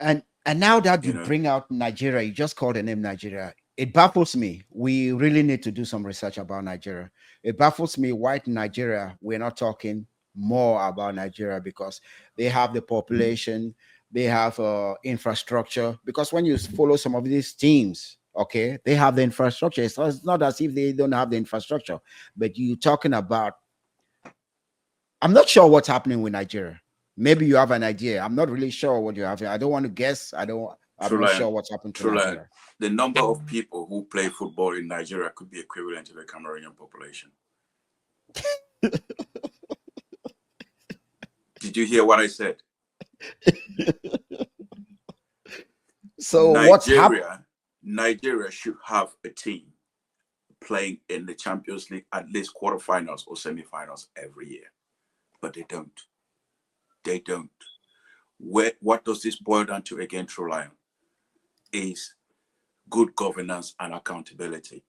And now that you You know, bring out Nigeria, you just call the name Nigeria. It baffles me. We really need to do some research about Nigeria. It baffles me why in Nigeria we're not talking more about Nigeria, because they have the population, they have infrastructure. Because when you follow some of these teams, okay, they have the infrastructure. It's not as if they don't have the infrastructure, but you talking about. I'm not sure what's happening with Nigeria. Maybe you have an idea. I'm not really sure what you have. I don't want to guess. I'm not truly, sure what's happened to truly, Nigeria. the number of people who play football in Nigeria could be equivalent to the Cameroonian population. Did you hear what I said? So what's happened? Nigeria should have a team playing in the Champions League at least quarterfinals or semifinals every year, but they don't. They don't. What does this boil down to again, True Lion? Is good governance and accountability.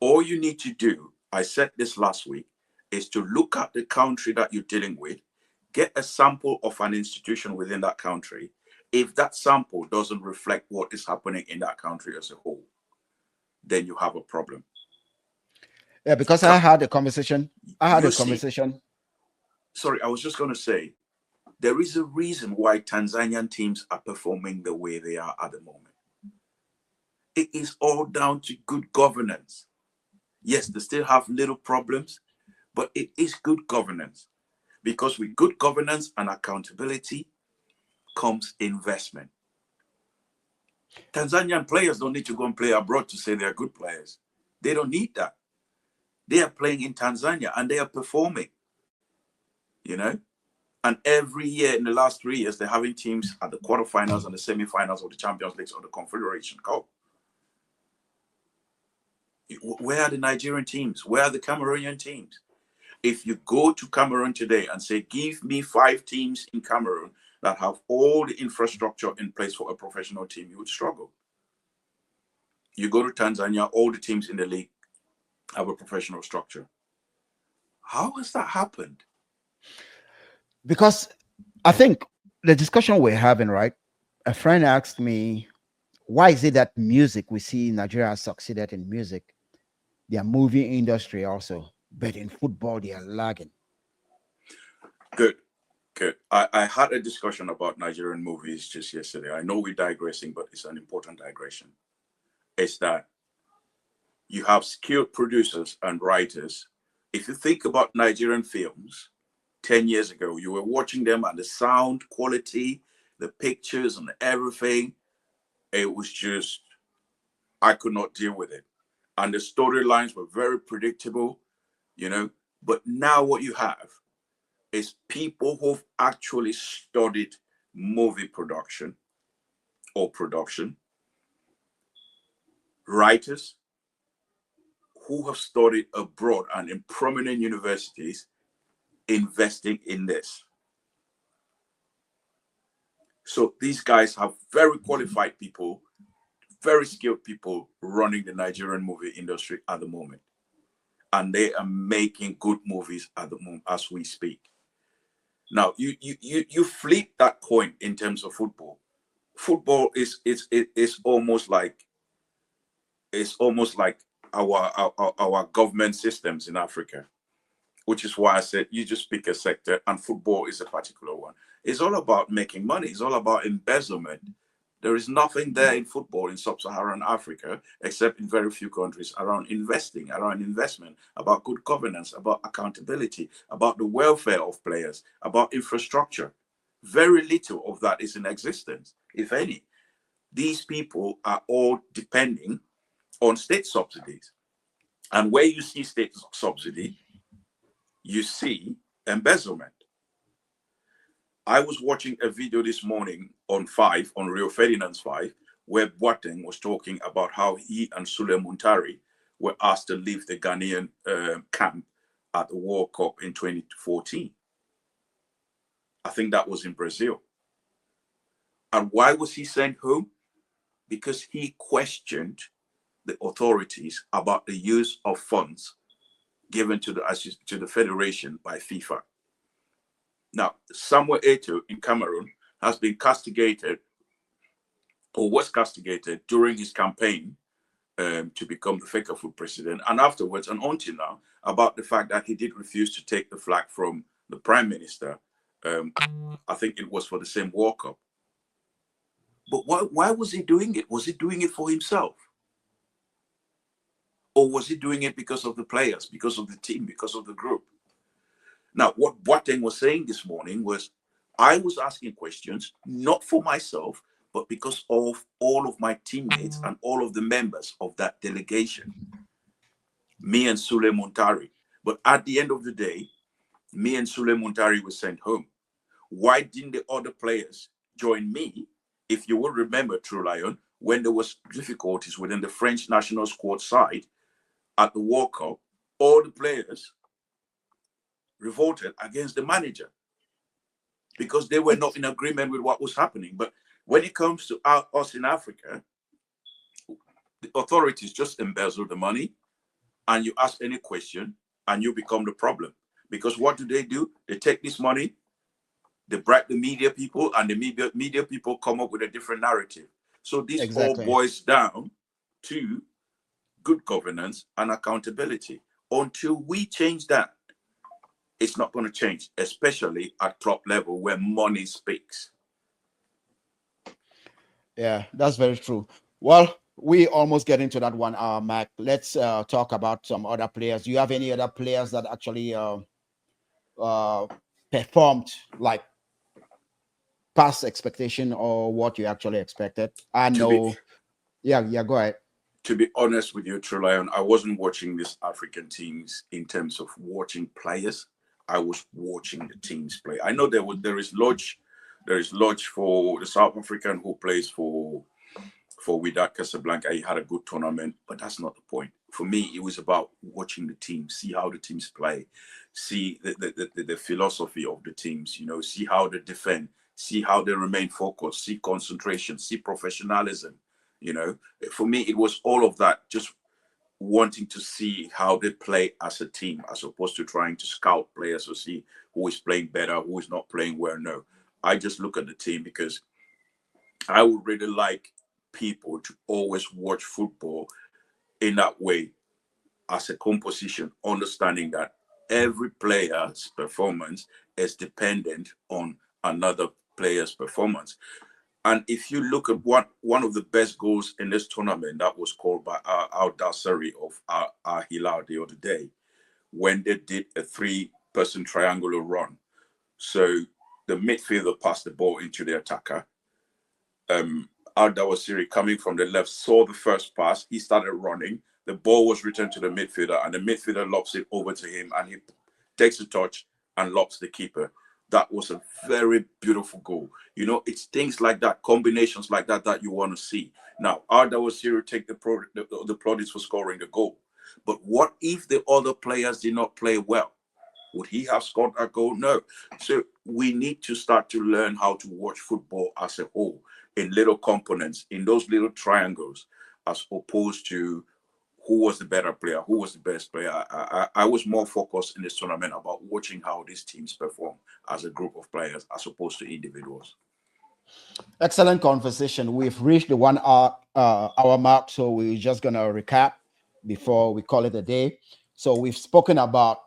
All you need to do, I said this last week, is to look at the country that you're dealing with, get a sample of an institution within that country. If that sample doesn't reflect what is happening in that country as a whole, then you have a problem. Yeah, because I had a conversation. I had You a see, conversation. sorry, I was just going to say, there is a reason why Tanzanian teams are performing the way they are at the moment. It is all down to good governance. Yes, they still have little problems, but it is good governance, because with good governance and accountability comes investment. Tanzanian players don't need to go and play abroad to say they're good players. They don't need that. They are playing in Tanzania and they are performing, you know? And every year in the last 3 years, they're having teams at the quarterfinals and the semifinals of the Champions League or the Confederation Cup. Where are the Nigerian teams? Where are the Cameroonian teams? If you go to Cameroon today and say, give me 5 teams in Cameroon that have all the infrastructure in place for a professional team, you would struggle. You go to Tanzania, all the teams in the league have a professional structure. How has that happened? Because I think the discussion we're having, right? A friend asked me, why is it that music, we see Nigeria has succeeded in music, their movie industry also, but in football they are lagging. Good, good. I had a discussion about Nigerian movies just yesterday. I know we're digressing, but it's an important digression. It's that you have skilled producers and writers. If you think about Nigerian films, 10 years ago, you were watching them and the sound quality, the pictures and everything, it was just, I could not deal with it. And the storylines were very predictable, you know. But now what you have is people who've actually studied movie production or production, writers, who have studied abroad and in prominent universities investing in this. So these guys have very qualified people, very skilled people running the Nigerian movie industry at the moment. And they are making good movies at the moment as we speak. Now, you flip that coin in terms of football. Football is almost like our government systems in Africa, which is why I said you just pick a sector, and football is a particular one. It's all about making money. It's all about embezzlement. There is nothing there in football in sub-Saharan Africa, except in very few countries, around investing, around investment, about good governance, about accountability, about the welfare of players, about infrastructure. Very little of that is in existence, if any. These people are all depending on state subsidies. And where you see state subsidy, you see embezzlement. I was watching a video this morning on Rio Ferdinand's 5, where Boateng was talking about how he and Sule Muntari were asked to leave the Ghanaian camp at the World Cup in 2014. I think that was in Brazil. And why was he sent home? Because he questioned the authorities about the use of funds given to the federation by FIFA. Now, Samuel Eto'o in Cameroon has been castigated, or was castigated during his campaign to become the Fecafoot president, and afterwards, and until now, about the fact that he did refuse to take the flag from the prime minister. I think it was for the same World Cup. But why was he doing it? Was he doing it for himself? Or was he doing it because of the players, because of the team, because of the group? Now, what Boateng was saying this morning was, I was asking questions, not for myself, but because of all of my teammates and all of the members of that delegation, me and Sule Muntari. But at the end of the day, me and Sule Muntari were sent home. Why didn't the other players join me? If you will remember, True Lion, when there was difficulties within the French national squad side at the World Cup, all the players revolted against the manager because they were not in agreement with what was happening. But when it comes to us in Africa, the authorities just embezzle the money, and you ask any question and you become the problem. Because what do? They take this money, they bribe the media people, and the media people come up with a different narrative. So this all boils down to good governance and accountability. Until we change that, it's not going to change, especially at club level where money speaks. Yeah, that's very true. Well, we almost get into that 1 hour, Mac. Let's talk about some other players. Do you have any other players that actually performed like past expectation or what you actually expected? I know. Yeah, go ahead. To be honest with you, True Lion, I wasn't watching these African teams in terms of watching players. I was watching the teams play. I know there is Lodge for the South African who plays for Wydad Casablanca. He had a good tournament, but that's not the point. For me, it was about watching the team, see how the teams play, see the philosophy of the teams, see how they defend, see how they remain focused, see concentration, see professionalism. For me, it was all of that, just wanting to see how they play as a team, as opposed to trying to scout players to see who is playing better, who is not playing well. No, I just look at the team because I would really like people to always watch football in that way, as a composition, understanding that every player's performance is dependent on another player's performance. And if you look at one of the best goals in this tournament, that was called by Al Dassari of Al Hilal the other day, when they did a 3-person triangular run. So the midfielder passed the ball into the attacker. Al Dawasiri, coming from the left, saw the first pass. He started running. The ball was returned to the midfielder, and the midfielder lobs it over to him, and he takes a touch and lobs the keeper. That was a very beautiful goal. It's things like that, combinations like that you want to see. Now, Al Dawasiri take the plaudits for scoring the goal. But what if the other players did not play well? Would he have scored that goal? No. So we need to start to learn how to watch football as a whole, in little components, in those little triangles, as opposed to who was the better player, who was the best player. I was more focused in this tournament about watching how these teams perform as a group of players as opposed to individuals. Excellent conversation. We've reached the 1 hour mark, so we're just gonna recap before we call it a day. So we've spoken about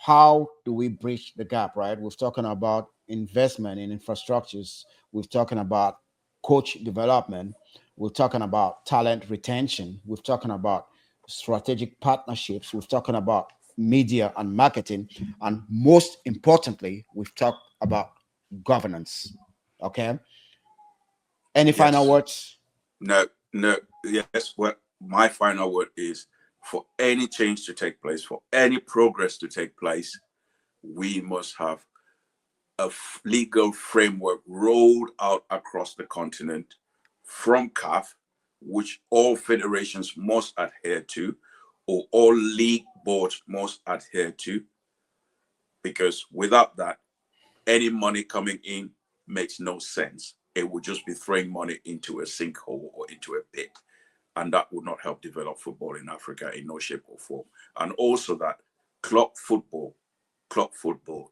how do we bridge the gap, right? We've talking about investment in infrastructures. We've talking about coach development. We're talking about talent retention. We've talking about strategic partnerships. We've talking about media and marketing, and most importantly, we've talked about governance. Okay, any final Yes. words? No, no, yes. What my final word is, for any change to take place, for any progress to take place, we must have a legal framework rolled out across the continent from CAF, which all federations must adhere to, or all league boards must adhere to, because without that, any money coming in makes no sense. It would just be throwing money into a sinkhole or into a pit. And that would not help develop football in Africa in no shape or form. And also that club football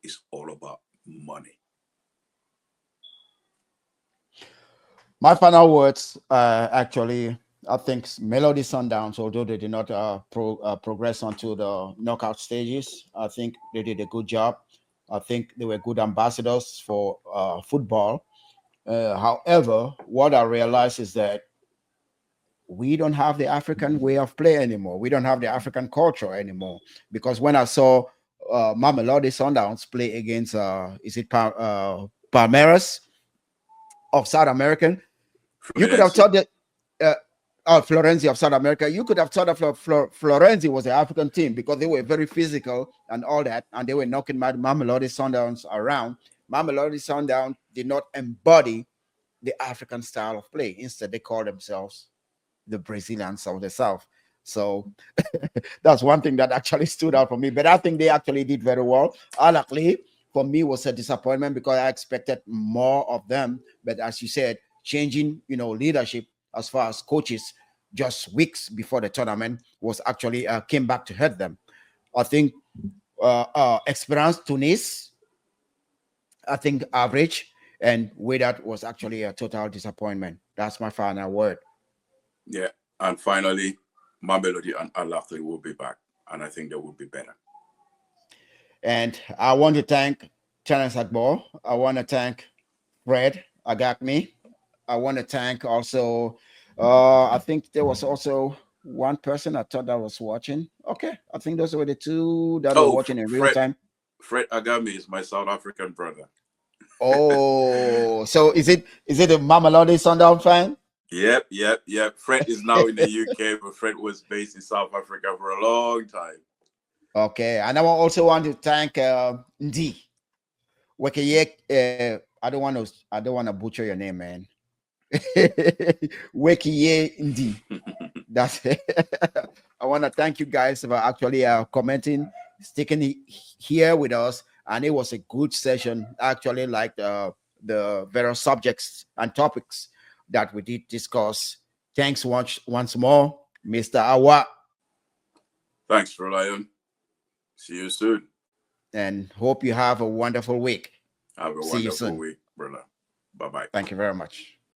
is all about money. My final words, actually, I think Melody Sundowns, although they did not progress onto the knockout stages, I think they did a good job. I think they were good ambassadors for football. However, what I realized is that we don't have the African way of play anymore. We don't have the African culture anymore. Because when I saw Mamelodi Sundowns play against, Palmeiras of South American, you could have Fluminense. thought that uh, Florenzi of South America, you could have thought that Florenzi was an African team because they were very physical and all that, and they were knocking Mamelodi Sundowns around. Mamelodi Sundowns did not embody the African style of play. Instead, they called themselves the Brazilians of the South. So that's one thing that actually stood out for me. But I think they actually did very well. Ahly, for me, was a disappointment because I expected more of them. But as you said, changing, leadership as far as coaches just weeks before the tournament was actually came back to hurt them. I think Espérance Tunis, I think average, and Wydad was actually a total disappointment. That's my final word. Yeah. And finally, Mamelodi and Ahly will be back. And I think they will be better. And I want to thank Terence Agbo. I want to thank Fred Agakme. I want to thank also, I think there was also one person I thought that was watching. Okay. I think those were the two that were Oh, watching in real time. Fred Agami is my South African brother. Oh, so is it a Mamelodi Sundown fan? Yep. Fred is now in the UK, but Fred was based in South Africa for a long time. Okay. And I also want to thank Ndi. Wekeye, I don't want to butcher your name, man. Wekiye Ndi. That's it. I want to thank you guys for actually commenting, sticking here with us, and it was a good session. I actually liked the various subjects and topics that we did discuss. Thanks once more, Mr. Awa, Thanks, Rolion. See you soon. and hope you have a wonderful week. Have a See you wonderful soon. week, brother. Bye-bye. Thank you very much.